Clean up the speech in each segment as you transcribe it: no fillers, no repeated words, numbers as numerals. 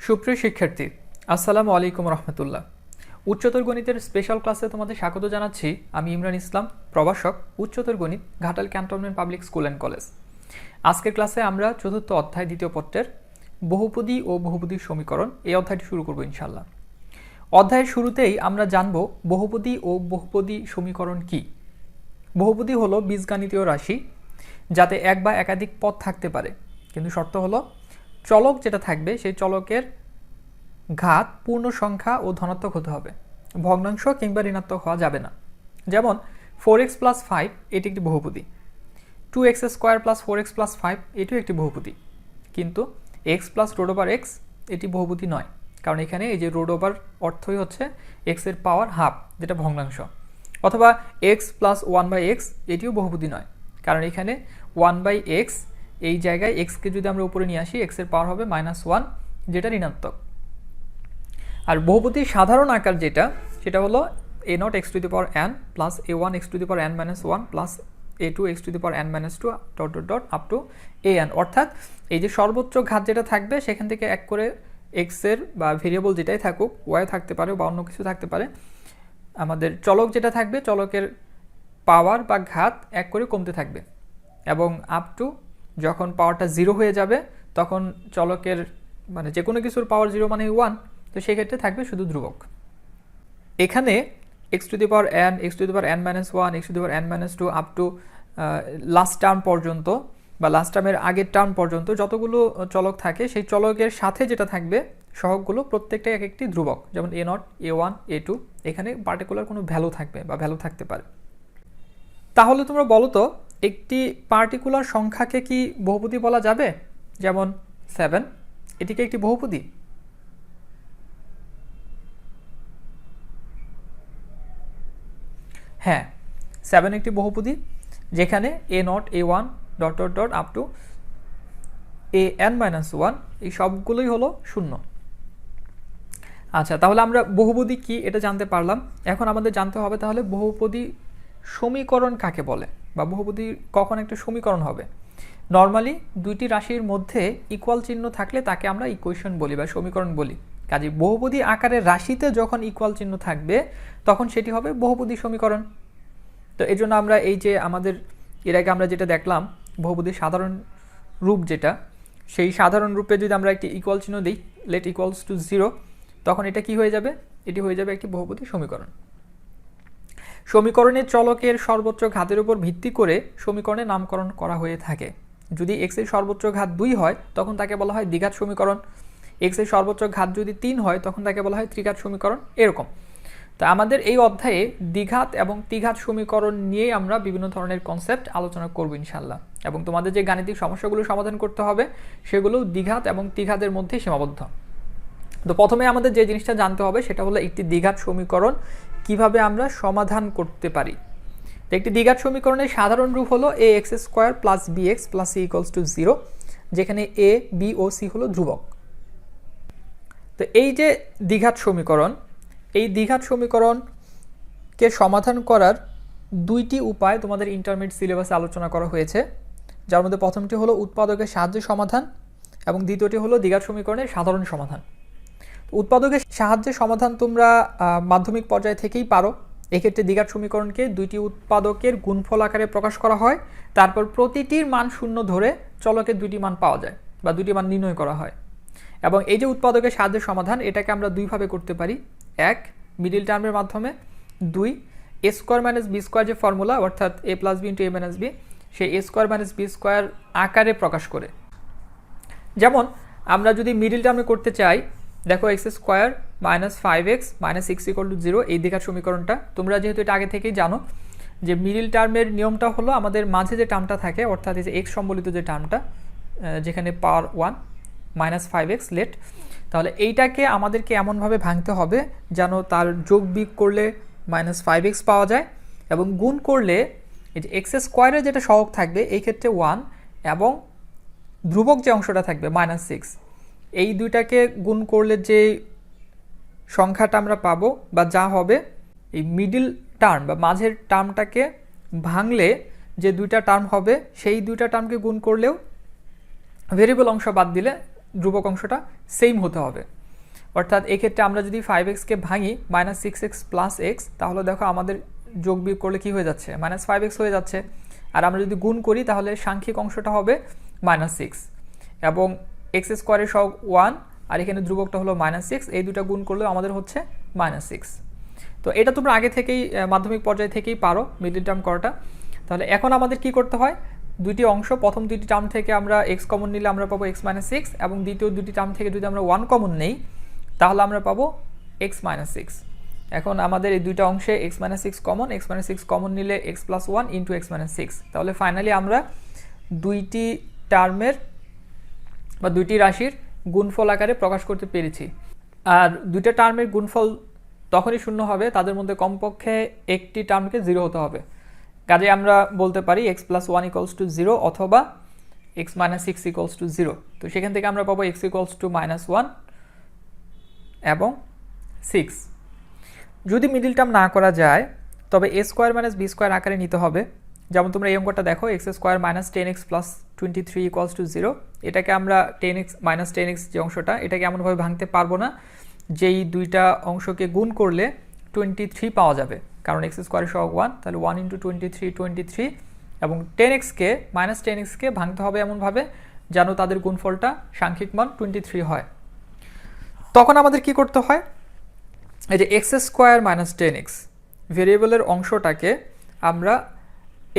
সুপ্রিয় শিক্ষার্থী, আসসালামু আলাইকুম রহমতুল্লাহ। উচ্চতর গণিতের স্পেশাল ক্লাসে তোমাদের স্বাগত জানাচ্ছি। আমি ইমরান ইসলাম, প্রভাষক, উচ্চতর গণিত, Ghatal cantonment public school and college. আজকের ক্লাসে আমরা চতুর্থ অধ্যায় দ্বিতীয় পত্রের বহুপদী ও বহুপদীর সমীকরণ এই অধ্যায়টি শুরু করব ইনশাল্লাহ। অধ্যায়ের শুরুতেই আমরা জানব বহুপদী ও বহুপদী সমীকরণ কি। বহুপদী হলো বীজগাণিতীয় রাশি যাতে এক বা একাধিক পদ থাকতে পারে, কিন্তু শর্ত হলো চলক যেটা থাকবে সেই চলকের ঘাত পূর্ণ সংখ্যা ও ধনাত্মক হতে হবে, ভগ্নাংশ কিংবা ঋণাত্মক হওয়া যাবে না। যেমন 4x + 5 এটি একটি বহুপদী, 2x² + 4x + 5 এটিও একটি বহুপদী, কিন্তু x + √x এটি বহুপদী নয়, কারণ এখানে এই যে √, অর্থই হচ্ছে x এর পাওয়ার হাফ, যেটা ভগ্নাংশ। অথবা x + 1/x এটিও বহুপদী নয়, কারণ এখানে 1/x এই জায়গায় x কে যদি আমরা উপরে নিয়ে আসি, x এর পাওয়ার হবে -1, যেটা ঋণাত্মক। আর বহুপদীর সাধারণ আকার সেটা হলো a0 x⁴ + a1 x⁻n - 1 + a2 x⁻n - 2 up to an, অর্থাৎ এই যে সর্বোচ্চ ঘাত যেটা থাকবে সেখান থেকে এক করে x এর বা ভেরিয়েবল যেটাই থাকুক, y থাকতে পারে বা অন্য কিছু থাকতে পারে, আমাদের চলক যেটা থাকবে চলকের পাওয়ার বা ঘাত এক করে কমতে থাকবে, এবং আপ টু যখন পাওয়ারটা 0 হয়ে যাবে তখন চলকের মানে যে কোনো কিছুর পাওয়ার 0 মানে 1, তো সেক্ষেত্রে থাকবে শুধু ধ্রুবক। এখানে x⁻n x⁻n - 1 x⁻n - 2 up to last term পর্যন্ত বা লাস্ট টার্মের আগের টার্ম পর্যন্ত যতগুলো চলক থাকে সেই চলকের সাথে যেটা থাকবে সহগগুলো প্রত্যেকটা এক একটি ধ্রুবক, যেমন a0 a1 a2, এখানে পার্টিকুলার কোনো ভ্যালু থাকবে বা ভ্যালু থাকতে পারে। তাহলে তোমরা বলো তো, একটি পার্টিকুলার সংখ্যাকে কি বহুপদী বলা যাবে? যেমন 7, এটিকে একটি বহুপদী? হ্যাঁ, 7 একটি বহুপদী, যেখানে a0 a1 ... up to an-1 এই সবগুলোই হলো শূন্য। আচ্ছা, তাহলে আমরা বহুপদী কি এটা জানতে পারলাম। এখন আমাদের জানতে হবে তাহলে বহুপদী সমীকরণ কাকে বলে, বা বহুপদী কখন একটা সমীকরণ হবে। নর্মালি দুইটি রাশির মধ্যে ইকুয়াল চিহ্ন থাকলে তাকে আমরা ইকুয়েশন বলি বা সমীকরণ বলি। কাজে বহুপদী আকারের রাশিতে যখন ইকুয়াল চিহ্ন থাকবে তখন সেটি হবে বহুপদী সমীকরণ। তো এই জন্য আমরা এই যে আমাদের এর আগে আমরা যেটা দেখলাম বহুপদীর সাধারণ রূপ যেটা, সেই সাধারণ রূপে যদি আমরা একটি ইকুয়াল চিহ্ন দিই, লেট ইকুয়ালস টু 0, তখন এটা কি হয়ে যাবে? এটি হয়ে যাবে একটি বহুপদী সমীকরণ। সমীকরণের চলকের সর্বোচ্চ ঘাতের উপর ভিত্তি করে সমীকরণের নামকরণ করা হয়ে থাকে। যদি x এর সর্বোচ্চ ঘাত 2 হয় তখন তাকে বলা হয় দ্বিঘাত সমীকরণ, x এর সর্বোচ্চ ঘাত যদি 3 হয় তখন তাকে বলা হয় ত্রিঘাত সমীকরণ, এরকম। তো আমাদের এই অধ্যায়ে দ্বিঘাত এবং ত্রিঘাত সমীকরণ নিয়ে আমরা বিভিন্ন ধরনের কনসেপ্ট আলোচনা করব ইনশাআল্লাহ, এবং তোমাদের যে গাণিতিক সমস্যাগুলো সমাধান করতে হবে সেগুলো দ্বিঘাত এবং ত্রিঘাতের মধ্যে সীমাবদ্ধ। তো প্রথমে আমাদের যে জিনিসটা জানতে হবে সেটা হলো একটি দ্বিঘাত সমীকরণ কিভাবে আমরা সমাধান করতে পারি। তো একটি দ্বিঘাত সমীকরণের সাধারণ রূপ হলো ax² + bx + c = 0, যেখানে a b ও c হলো ধ্রুবক। তো এই যে দ্বিঘাত সমীকরণ, এই দ্বিঘাত সমীকরণকে সমাধান করার দুইটি উপায় তোমাদের ইন্টারমিডিয়েট সিলেবাসে আলোচনা করা হয়েছে, যার মধ্যে প্রথমটি হলো উৎপাদকের সাহায্যে সমাধান এবং দ্বিতীয়টি হলো দ্বিঘাত সমীকরণের সাধারণ সমাধান। উৎপাদকের সাহায্যে সমাধান তোমরা মাধ্যমিক পর্যায় থেকেই পারো। এক্ষেত্রে দ্বিঘাত সমীকরণকে দুইটি উৎপাদকের গুণফল আকারে প্রকাশ করা হয়, তারপর প্রতিটির মান 0 ধরে চলকের দুইটি মান পাওয়া যায় বা দুইটি মান নির্ণয় করা হয়। এবং এই যে উৎপাদকের সাহায্যে সমাধান, এটাকে আমরা দুইভাবে করতে পারি। এক, মিডিল টার্মের মাধ্যমে। দুই, a² - b² যে ফর্মুলা, অর্থাৎ a + b × a - b, সেই a² - b² আকারে প্রকাশ করে। যেমন আমরা যদি মিডিল টার্মে করতে চাই, দেখো x² - 5x - x = 0 এই দ্বিঘাত সমীকরণটা, তোমরা যেহেতু এটা আগে থেকেই জানো যে মিডিল টার্মের নিয়মটা হলো আমাদের মাঝে যে টার্মটা থাকে, অর্থাৎ এই যে x সম্বলিত যে টার্মটা, যেখানে পাওয়ার 1 -5x লেট, তাহলে এইটাকে আমাদেরকে এমনভাবে ভাঙতে হবে যেন তার যোগ বিয়োগ করলে -5x পাওয়া যায়, এবং গুণ করলে এই যে x² যেটা সহগ থাকবে এই ক্ষেত্রে 1, এবং ধ্রুবক যে অংশটা থাকবে -6, এই দুইটাকে গুণ করলে যে সংখ্যাটা আমরা পাবো বা যা হবে, এই মিডিল টার্ম বা মাঝের টার্মটাকে ভাঙলে যে দুইটা টার্ম হবে সেই দুইটা টার্মকে গুণ করলেও ভেরিয়েবল অংশ বাদ দিলে ধ্রুবক অংশটা সেম হতে হবে। অর্থাৎ এক্ষেত্রে আমরা যদি 5x-কে ভাঙি -6x + x, তাহলে দেখো আমাদের যোগ বিয়োগ করলে কি হয়ে যাচ্ছে, -5x হয়ে যাচ্ছে। আর আমরা যদি গুণ করি তাহলে সাংখ্যিক অংশটা হবে -6 এবং x² সহগ 1 আর এখানে ধ্রুবকটা হলো -6, এই দুটো গুণ করলেও আমাদের হচ্ছে -6। তো এটা তোমরা আগে থেকেই মাধ্যমিক পর্যায়ে থেকেই পারো মিডল টার্ম করাটা। তাহলে এখন আমাদের কি করতে হয়, দুইটি অংশ, প্রথম দুইটি টার্ম থেকে আমরা x কমন নিলে আমরা পাবো x - 6 এবং দ্বিতীয় দুটি টার্ম থেকে যদি আমরা 1 কমন নেই তাহলে আমরা পাবো x - 6। এখন আমাদের এই দুইটা অংশে x - 6 কমন, x - 6 কমন নিলে x + 1 × x - 6। তাহলে ফাইনালি আমরা দুইটি টার্মের বা দুইটি রাশির গুণফল আকারে প্রকাশ করতে পেরেছি। আর দুইটা টার্মের গুণফল তখনই শূন্য হবে তাদের মধ্যে কমপক্ষে একটি টার্মকে 0 হতে হবে। কাজে আমরা বলতে পারি x + 1 = 0 অথবা x - 6 = 0। তো সেখান থেকে আমরা পাবো x = -1 এবং 6। যদি মিডল টার্ম না করা যায় তবে a² - b² আকারে নিতে হবে। যেমন তোমরা এই অঙ্কটা দেখো, x² - 10x + 23 = 0। এটাকে আমরা 10x - 10x যে অংশটা, এটাকে এমনভাবে ভাঙতে পারবো না যেই দুইটা অংশকে গুণ করলে 23 পাওয়া যাবে, কারণ x² সহগ 1, তাহলে 1 × 23 23 এবং 10x-কে -10x-কে ভাঙতে হবে এমনভাবে যেন তাদের গুণফলটা সাংখ্যিক মান 23 হয়। তখন আমাদের কি করতে হয়, এই যে x² - 10x ভেরিয়েবলের অংশটাকে আমরা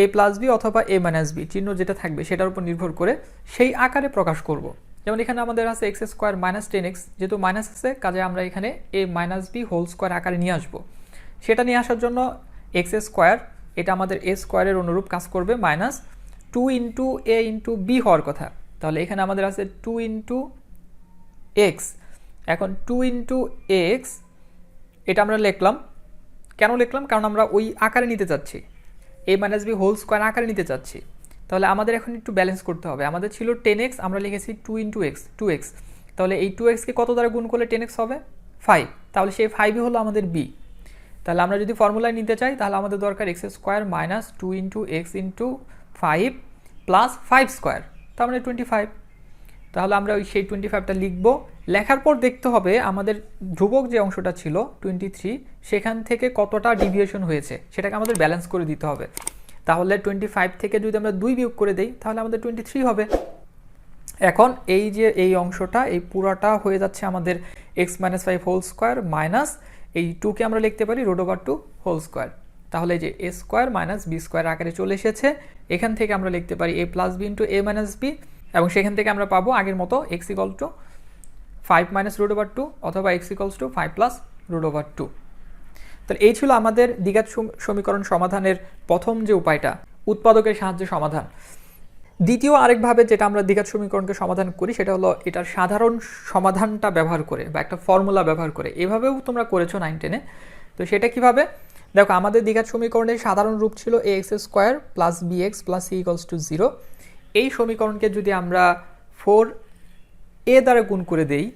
a + b অথবা a - b চিহ্ন যেটা থাকবে সেটার উপর নির্ভর করে সেই আকারে প্রকাশ করব। যেমন এখানে আমাদের আছে x² - 10x, যেহেতু মাইনাস আছে কাজে আমরা এখানে a - b² আকারে নিয়ে আসব। সেটা নিয়ে আসার জন্য x² এটা আমাদের a² এর অনুরূপ কাজ করবে, -2 × a × b হওয়ার কথা। তাহলে এখানে আমাদের আছে 2 × x। এখন 2 × x এটা আমরা লিখলাম, কেন লিখলাম, কারণ আমরা ওই আকারে নিতে চাচ্ছি, a - b² আকারে নিতে চাচ্ছি। তাহলে আমাদের এখন একটু ব্যালেন্স করতে হবে। আমাদের ছিল 10x, আমরা লিখেছি 2 × x 2x। তাহলে এই 2x-কে কত দ্বারা গুণ করলে 10x হবে? 5। তাহলে সেই 5ই হলো আমাদের b। তাহলে আমরা যদি ফর্মুলায় নিতে চাই তাহলে আমাদের দরকার x² - 2 × x × 5 + 5², তার মানে 25। তাহলে আমরা সেই 25টা লিখব। লেখার পর দেখতে হবে আমাদের ধ্রুবক যে অংশটা ছিল 23, সেখান থেকে কতটা ডিভিয়েশন হয়েছে সেটাকে আমাদের ব্যালেন্স করে দিতে হবে। তাহলে 25 থেকে যদি আমরা 2 বিয়োগ করে দেই তাহলে আমাদের 23 হবে। এখন এই যে এই অংশটা, এই পুরাটা হয়ে যাচ্ছে আমাদের x - 5² মাইনাস এই 2কে আমরা লিখতে পারি √2²। তাহলে এই যে a² - b² আকারে চলে এসেছে। এখান থেকে আমরা লিখতে পারি a + b × a - b এবং সেখান থেকে আমরা পাবো আগের মতো x = 5 - √2 অথবা x = 5 + √2। তাহলে এই ছিল আমাদের দ্বিঘাত সমীকরণ সমাধানের প্রথম যে উপায়টা, উৎপাদকের সাহায্যে সমাধান। দ্বিতীয় আরেকভাবে যেটা আমরা দ্বিঘাত সমীকরণকে সমাধান করি সেটা হলো এটার সাধারণ সমাধানটা ব্যবহার করে বা একটা ফর্মুলা ব্যবহার করে। এভাবেও তোমরা করেছো 9 10-এ। তো সেটা কিভাবে দেখো, আমাদের দ্বিঘাত সমীকরণের সাধারণ রূপ ছিল ax² + bx + c = 0। এই সমীকরণকে যদি আমরা 4a দ্বারা গুণ করে দেই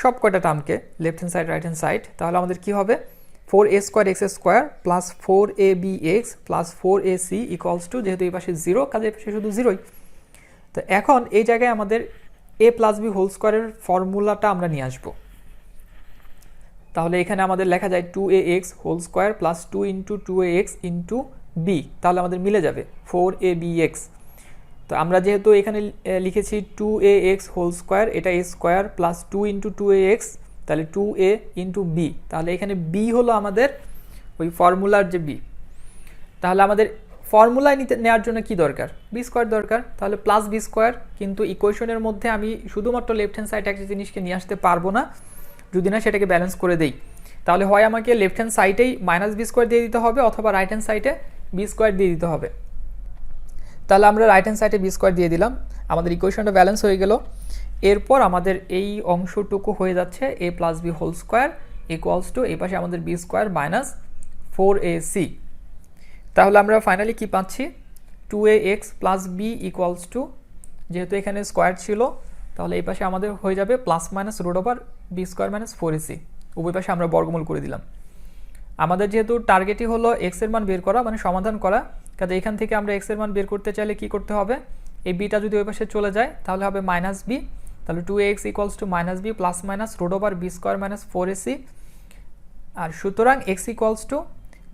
সব কয়টা টার্মকে, left hand side right hand side, তাহলে আমাদের কি হবে 4a² x² + 4abx + 4ac = যেহেতু এই পাশে 0 কাজে এই পাশে শুধু 0ই। তো এখন এই জায়গায় আমাদের a + b² এর ফর্মুলাটা আমরা নিয়ে আসবো। তাহলে এখানে আমাদের লেখা যায় 2ax² + 2 × 2ax × b, তাহলে আমাদের মিলে যাবে 4abx। তো আমরা যেহেতু এখানে লিখেছি 2ax² এটা a² + 2 × 2ax, তাহলে 2a × b, তাহলে এখানে b হলো আমাদের ওই ফর্মুলার যে b। তাহলে আমাদের ফর্মুলায় নেওয়ার জন্য কি দরকার, b² দরকার। তাহলে +b², কিন্তু ইকুয়েশনের মধ্যে আমি শুধুমাত্র লেফট হ্যান্ড সাইডে একটা জিনিসকে নিয়ে আসতে পারবো না যদি না সেটাকে ব্যালেন্স করে দেই। তাহলে হয় আমাকে লেফট হ্যান্ড সাইডেই -b² দিয়ে দিতে হবে অথবা রাইট হ্যান্ড সাইডে b² দিয়ে দিতে হবে। তাহলে আমরা রাইট হ্যান্ড সাইডে b² দিয়ে দিলাম, আমাদের ইকুয়েশনটা ব্যালেন্স হয়ে গেল। এরপর আমাদের এই অংশটুকু হয়ে যাচ্ছে a + b² এই পাশে আমাদের b² - 4ac। তাহলে আমরা ফাইনালি কি পাচ্ছি, 2ax + b = যেহেতু এখানে স্কোয়ার ছিল তাহলে এই পাশে আমাদের হয়ে যাবে +-√b² - 4ac। উভয় পাশে আমরা বর্গমূল করে দিলাম। আমাদের যেহেতু টার্গেটই হলো x এর মান বের করা, মানে সমাধান করা, কাজে এখান থেকে আমরা x এর মান বের করতে চাইলে কি করতে হবে, এই বিটা যদি ওই পাশে চলে যায় তাহলে হবে -b, তাহলে 2ax equals to minus B plus minus root over B square minus 4ac, আর সুতরাং x equals to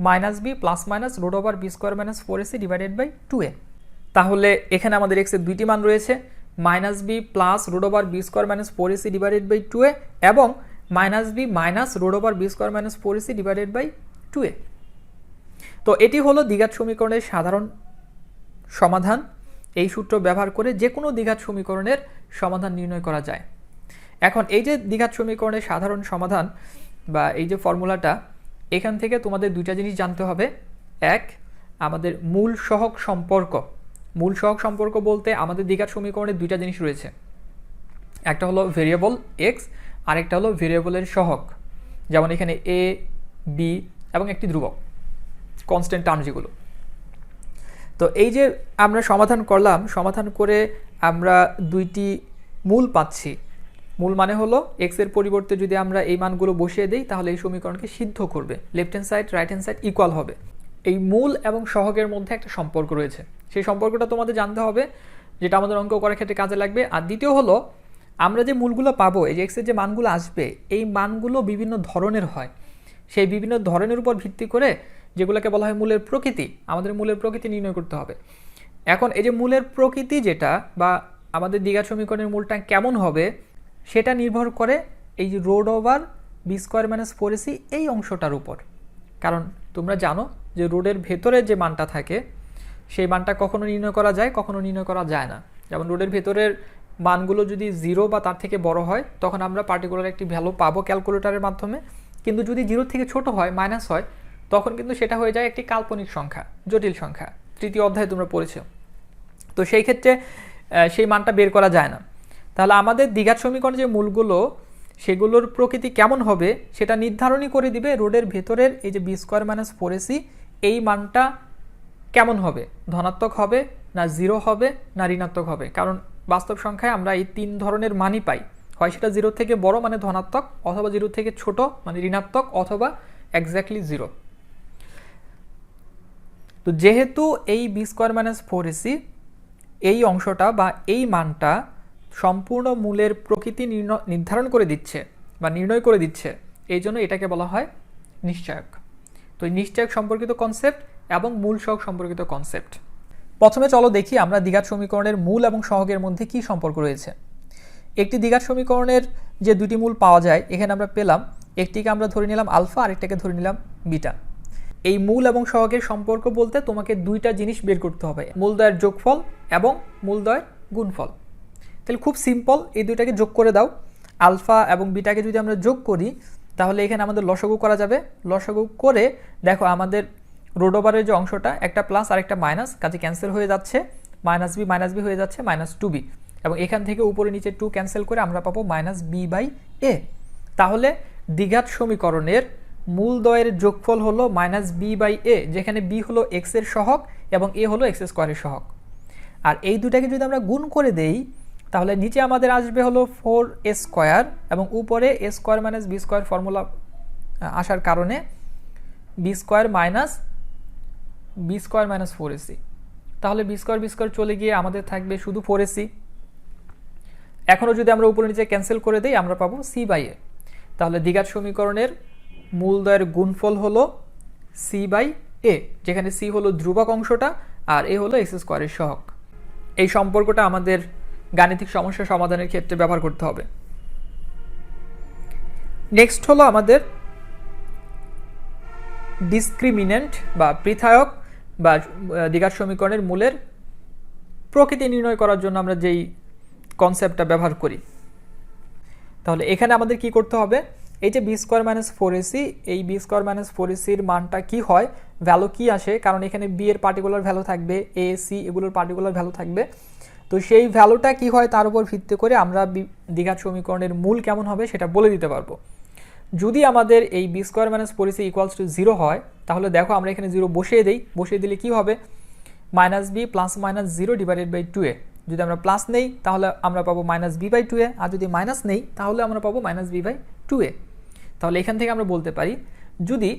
minus B plus minus root over B square minus 4ac divided by 2a। তাহলে এখানে আমাদের x এর দুইটি মান রয়েছে, minus B plus root over B square minus 4ac divided by 2a এবং minus B minus root over B square minus 4ac divided by 2a। তো এটি হলো দ্বিঘাত সমীকরণের সাধারণ সমাধান। এই সূত্র ব্যবহার করে যে কোনো দ্বিঘাত সমীকরণের সমাধান নির্ণয় করা যায়। এখন এই যে দ্বিঘাত সমীকরণের সাধারণ সমাধান বা এই যে ফর্মুলাটা, এখান থেকে তোমাদের দুইটা জিনিস জানতে হবে। এক, আমাদের মূল সহগ সম্পর্ক। মূল সহগ সম্পর্ক বলতে আমাদের দ্বিঘাত সমীকরণের দুইটা জিনিস রয়েছে, একটা হলো ভেরিয়েবল এক্স আর একটা হলো ভেরিয়েবলের সহগ, যেমন এখানে এ, বি এবং একটি ধ্রুবক, কনস্ট্যান্ট টার্ম যেগুলো। তো এই যে আমরা সমাধান করলাম, সমাধান করে আমরা দুইটি মূল পাচ্ছি। মূল মানে হলো এক্স এর পরিবর্তে যদি আমরা এই মানগুলো বসিয়ে দিই তাহলে এই সমীকরণকে সিদ্ধ করবে, left hand side right hand side equal হবে। এই মূল এবং সহগের মধ্যে একটা সম্পর্ক রয়েছে, সেই সম্পর্কটা তোমাদের জানতে হবে, যেটা আমাদের অঙ্ক করার ক্ষেত্রে কাজে লাগবে। আর দ্বিতীয় হলো আমরা যে মূলগুলো পাবো, এই যে এক্সের যে মানগুলো আসবে, এই মানগুলো বিভিন্ন ধরনের হয়। সেই বিভিন্ন ধরনের উপর ভিত্তি করে যেগুলোকে বলা হয় মূলের প্রকৃতি, আমাদের মূলের প্রকৃতি নির্ণয় করতে হবে। এখন এই যে মূলের প্রকৃতি যেটা বা আমাদের দ্বিঘাত সমীকরণের মূলটা কেমন হবে সেটা নির্ভর করে এই যে root over B square minus 4ac এই অংশটার উপর। কারণ তোমরা জানো যে রোডের ভেতরে যে মানটা থাকে সেই মানটা কখনো নির্ণয় করা যায়, কখনো নির্ণয় করা যায় না। যেমন রোডের ভেতরের মানগুলো যদি 0 বা তার থেকে বড় হয় তখন আমরা পার্টিকুলার একটি ভ্যালু পাবো ক্যালকুলেটরের মাধ্যমে, কিন্তু যদি 0 থেকে ছোট হয়, মাইনাস হয়, তখন কিন্তু সেটা হয়ে যায় একটি কাল্পনিক সংখ্যা, জটিল সংখ্যা। তৃতীয় অধ্যায়ে তোমরা পড়েছো। তো সেই ক্ষেত্রে সেই মানটা বের করা যায় না। তাহলে আমাদের দ্বিঘাত সমীকরণের যে মূলগুলো সেগুলোর প্রকৃতি কেমন হবে সেটা নির্ধারণই করে দিবে রোডের ভেতরের এই যে বি স্কোয়ার মাইনাস 4ac এই মানটা কেমন হবে, ধনাত্মক হবে না 0 হবে না ঋণাত্মক হবে। কারণ বাস্তব সংখ্যায় আমরা এই তিন ধরনের মানই পাই, হয় সেটা 0 থেকে বড় মানে ধনাত্মক, অথবা 0 থেকে ছোট মানে ঋণাত্মক, অথবা এক্স্যাক্টলি 0। তো যেহেতু এই বি স্কোয়ার মাইনাস 4ac এই অংশটা বা এই মানটা সম্পূর্ণ মূলের প্রকৃতি নির্ধারণ করে দিচ্ছে বা নির্ণয় করে দিচ্ছে, এই জন্য এটাকে বলা হয় নিশ্চয়ক। তো এই নিশ্চয়ক সম্পর্কিত কনসেপ্ট এবং মূল সহগ সম্পর্কিত কনসেপ্ট। প্রথমে চলো দেখি আমরা দ্বিঘাত সমীকরণের মূল এবং সহগের মধ্যে কি সম্পর্ক রয়েছে। একটি দ্বিঘাত সমীকরণের যে দুটি মূল পাওয়া যায়, এখানে আমরা পেলাম একটিকে আমরা ধরে নিলাম আলফা আর একটাকে ধরে নিলাম বিটা। এই মূল এবং সহগের সম্পর্ক বলতে তোমাকে দুইটা জিনিস বের করতে হবে, মূলদ্বয়ের যোগফল এবং মূলদ্বয়ের গুণফল। তাহলে খুব সিম্পল, এই দুইটাকে যোগ করে দাও। আলফা এবং বিটাকে যদি আমরা যোগ করি তাহলে এখানে আমাদের লসাগু করা যাবে। লসাগু করে দেখো আমাদের রুট ওভারের যে অংশটা, একটা প্লাস আর একটা মাইনাস, কাজে ক্যান্সেল হয়ে যাচ্ছে, মাইনাস বি হয়ে যাচ্ছে মাইনাস 2b, এবং এখান থেকে উপরে নিচে 2 ক্যান্সেল করে আমরা পাবো মাইনাস বি বাই এ। তাহলে দ্বিঘাত সমীকরণের মূলদ্বয়ের যোগফল হলো মাইনাস বি বাই এ, যেখানে বি হলো এক্স এর সহগ এবং এ হলো এক্স স্কোয়ারের সহগ। আর এই দুটাকে যদি আমরা গুণ করে দেই তাহলে নিচে আমাদের আসবে হলো 4a স্কোয়ার এবং উপরে a square minus B square formula আসার কারণে বি স্কোয়ার মাইনাস 4ac। তাহলে বি স্কোয়ার চলে গিয়ে আমাদের থাকবে শুধু 4ac। এখনও যদি আমরা উপরে নিচে ক্যান্সেল করে দিই আমরা পাবো সি বাই এ। তাহলে দ্বিঘাত সমীকরণের মূলদ্বয়ের গুণফল হলো সি বাই এ, যেখানে সি হলো ধ্রুবক অংশটা আর এ হলো এক্স স্কোয়ারের সহগ। এই সম্পর্কটা আমাদের গাণিতিক সমস্যা সমাধানের ক্ষেত্রে ব্যবহার করতে হবে। নেক্সট হলো আমাদের ডিসক্রিমিনেন্ট বা পৃথায়ক বা দ্বিঘাত সমীকরণের মূলের প্রকৃতি নির্ণয় করার জন্য আমরা যেই কনসেপ্টটা ব্যবহার করি। তাহলে এখানে আমাদের কি করতে হবে, এই যে বি স্কোয়ার মাইনাস 4ac, এই বি স্কোয়ার মাইনাস 4ac-র মানটা কি হয়, ভ্যালু কি আসে, কারণ এখানে বি এর পার্টিকুলার ভ্যালু থাকবে, এ সি এগুলোর পার্টিকুলার ভ্যালু থাকবে। তো সেই ভ্যালুটা কি হয় তার উপর ভিত্তি করে আমরা দ্বিঘাত সমীকরণের মূল কেমন হবে সেটা বলে দিতে পারবো। যদি আমাদের এই B square minus 4ac equals to 0 হয় তাহলে দেখো আমরা এখানে 0 বসিয়ে দিই, বসিয়ে দিলে কি হবে, minus B plus minus 0 divided by 2a। যদি আমরা প্লাস নেই তাহলে আমরা পাবো মাইনাস বি বাই 2a, আর যদি মাইনাস নেই তাহলে আমরা পাবো মাইনাস বি বাই 2a। তাহলে এখান থেকে আমরা বলতে পারি যদি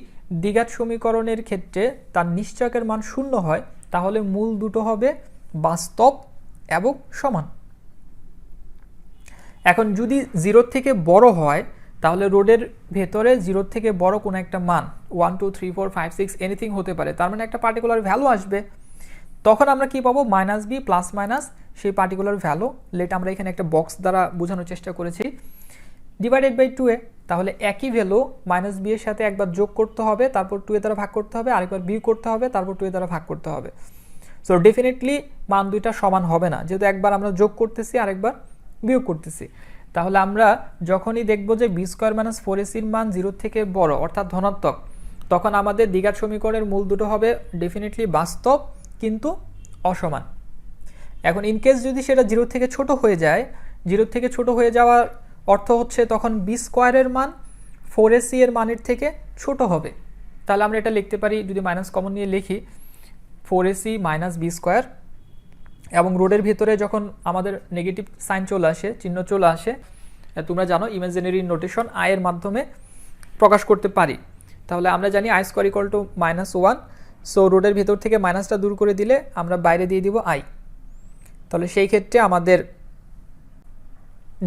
দ্বিঘাত সমীকরণের ক্ষেত্রে তার নিশ্চয়কের মান 0 হয় তাহলে মূল দুটো হবে বাস্তব এবং সমান। এখন যদি 0 থেকে বড় হয় তাহলে রোডের ভেতরে 0 থেকে বড় কোনো একটা মান 1 2 3 4 5 6 এনিথিং হতে পারে, তার মানে একটা পার্টিকুলার ভ্যালু আসবে। তখন আমরা কি পাবো, মাইনাস বি প্লাস মাইনাস সেই পার্টিকুলার ভ্যালু, লেট আমরা এখানে একটা বক্স দ্বারা বোঝানোর চেষ্টা করেছি, ডিভাইডেড বাই 2a। তাহলে একই ভ্যালু মাইনাস বি এর সাথে একবার যোগ করতে হবে, তারপর 2 এর দ্বারা ভাগ করতে হবে, আরেকবার বিয়োগ করতে হবে, তারপর 2 এর দ্বারা ভাগ করতে হবে। সো ডেফিনেটলি মান দুইটা সমান হবে না, যেহেতু একবার আমরা যোগ করতেছি আরেকবার বিয়োগ করতেছি। তাহলে আমরা যখনই দেখব যে বি স্কোয়ার মাইনাস 4ac-র মান 0 থেকে বড় অর্থাৎ ধনাত্মক, তখন আমাদের দ্বিঘাত সমীকরণের মূল দুটো হবে ডেফিনেটলি বাস্তব কিন্তু অসমান। এখন ইনকেস যদি সেটা 0 থেকে ছোট হয়ে যায়, 0 থেকে ছোট হয়ে যাওয়ার অর্থ হচ্ছে তখন বি স্কোয়ারের মান 4ac এর মানের থেকে ছোট হবে। তাহলে আমরা এটা লিখতে পারি, যদি মাইনাস কমন নিয়ে লিখি 4ac মাইনাস বি স্কোয়ার, এবং রোডের ভিতরে যখন আমাদের নেগেটিভ সাইন চলে আসে, চিহ্ন চলে আসে, তোমরা জানো ইমাজিনারি নোটেশন আই এর মাধ্যমে প্রকাশ করতে পারি। তাহলে আমরা জানি I square equal to -1, so রোডের ভিতর থেকে মাইনাসটা দূর করে দিলে আমরা বাইরে দিয়ে দিব আই। তাহলে সেই ক্ষেত্রে আমাদের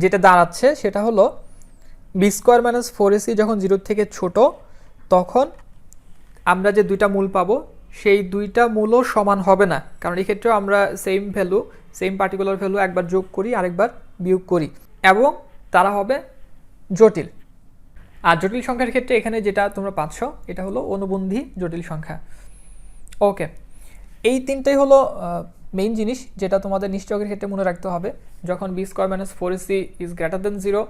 যেটা দাঁড়াচ্ছে সেটা হলো বি স্কোয়ার মাইনাস 4ac যখন 0 থেকে ছোট, তখন আমরা যে দুইটা মূল পাবো সেই দুইটা মূলও সমান হবে না, কারণ এই ক্ষেত্রেও আমরা same value, same particular value একবার যোগ করি আরেকবার বিয়োগ করি, এবং তারা হবে জটিল। আর জটিল সংখ্যার ক্ষেত্রে এখানে যেটা তোমরা পাচ্ছ এটা হলো অনুবন্ধী জটিল সংখ্যা। ওকে, এই তিনটাই হলো মেইন জিনিস যেটা তোমাদের নিশ্চয়কের ক্ষেত্রে মনে রাখতে হবে। যখন B square minus 4ac is greater than 0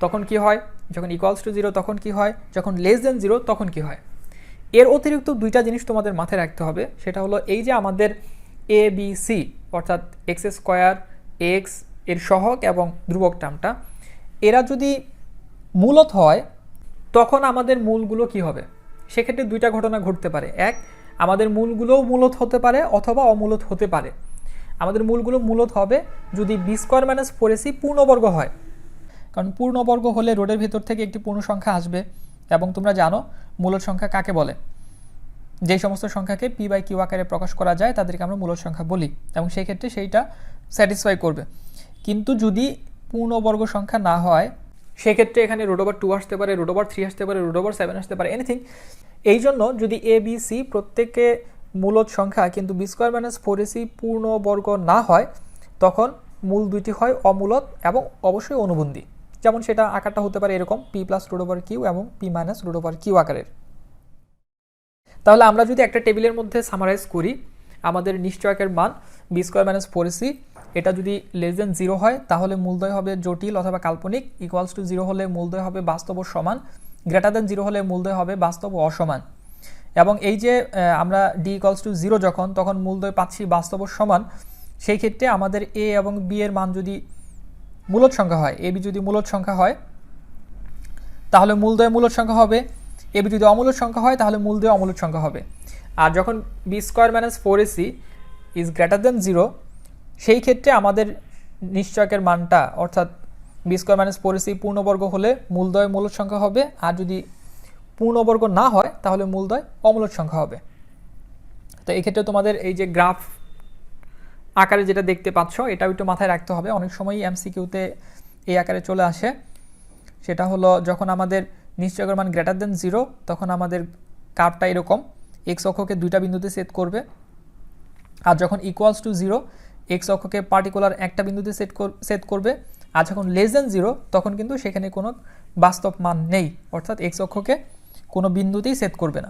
তখন কি হয়, যখন ইকুয়ালস টু 0 তখন কি হয়, যখন লেস দেন 0 তখন কি হয়। এর অতিরিক্ত দুইটা জিনিস তোমাদের মাথায় রাখতে হবে, সেটা হলো এই যে আমাদের এ বি সি অর্থাৎ এক্স স্কোয়ার, এক্স এর সহগ এবং ধ্রুবক টার্মটা, এরা যদি মূলত হয় তখন আমাদের মূলগুলো কি হবে। সেক্ষেত্রে দুইটা ঘটনা ঘটতে পারে, এক, আমাদের মূলগুলোও মূলত হতে পারে অথবা অমূলত হতে পারে। আমাদের মূলগুলো মূলত হবে যদি বি স্কোয়ার মাইনাস 4ac পূর্ণবর্গ হয়, কারণ পূর্ণবর্গ হলে রোডের ভেতর থেকে একটি পূর্ণ সংখ্যা আসবে, এবং তোমরা জানো মূলদ সংখ্যা কাকে বলে, যেই সমস্ত সংখ্যাকে পি বাই কিউ আকারে প্রকাশ করা যায় তাদেরকে আমরা মূলদ সংখ্যা বলি, এবং সেই ক্ষেত্রে সেইটা স্যাটিসফাই করবে। কিন্তু যদি পূর্ণবর্গ সংখ্যা না হয় সেক্ষেত্রে এখানে √2 আসতে পারে, √3 আসতে পারে, √7 আসতে পারে, এনিথিং। এই জন্য যদি এ বি সি প্রত্যেকে মূলদ সংখ্যা কিন্তু বি স্কোয়ার মাইনাস 4ac পূর্ণবর্গ না হয়, তখন মূল দুইটি হয় অমূলদ এবং অবশ্যই অনুবন্ধী। যেমন সেটা আকারটা হতে পারে এরকম p প্লাস √q এবং p মাইনাস √q আকারের। তাহলে আমরা যদি একটা টেবিলের মধ্যে সামারাইজ করি, আমাদের নিশ্চয়কের মান বি স্কোয়ার মাইনাস 4ac, এটা যদি লেস দেন 0 হয় তাহলে মূলদ্বয় হবে জটিল অথবা কাল্পনিক, ইকুয়ালস টু 0 হলে মূলদ্বয় হবে বাস্তব ও সমান, গ্রেটার দেন 0 হলে মূলদ্বয় হবে বাস্তব ও অসমান। এবং এই যে আমরা ডি ইকুয়ালস টু 0 যখন, তখন মূলদ্বয় পাচ্ছি বাস্তব ও সমান, সেই ক্ষেত্রে আমাদের এ এবং বি এর মান যদি মূলদ সংখ্যা হয়, এ বি যদি মূলদ সংখ্যা হয় তাহলে মূলদ্বয় মূলদ সংখ্যা হবে, এ বি যদি অমূলদ সংখ্যা হয় তাহলে মূলদ্বয় অমূলদ সংখ্যা হবে। আর যখন B square minus 4ac is greater than 0, সেই ক্ষেত্রে আমাদের নিশ্চয়কের মানটা অর্থাৎ বি স্কোয়ার মাইনাস 4ac পূর্ণবর্গ হলে মূলদ্বয় মূলদ সংখ্যা হবে, আর যদি পূর্ণবর্গ না হয় তাহলে মূলদ্বয় অমূলদ সংখ্যা হবে। তো এই ক্ষেত্রে তোমাদের এই যে গ্রাফ আকারে যেটা দেখতে পাচ্ছ এটাও একটু মাথায় রাখতে হবে, অনেক সময়ই এমসিকিউতে এই আকারে চলে আসে। সেটা হলো যখন আমাদের নিশ্চয়কের মান গ্রেটার দেন 0 তখন আমাদের কার্ভটা এরকম এক্স অক্ষকে দুইটা বিন্দুতে সেট করবে, আর যখন ইকুয়ালস টু 0 এক্স অক্ষকে পার্টিকুলার একটা বিন্দুতে সেট করবে, আর যখন লেস দেন 0 তখন কিন্তু সেখানে কোনো বাস্তব মান নেই, অর্থাৎ এক্স অক্ষকে কোনো বিন্দুতেই সেট করবে না।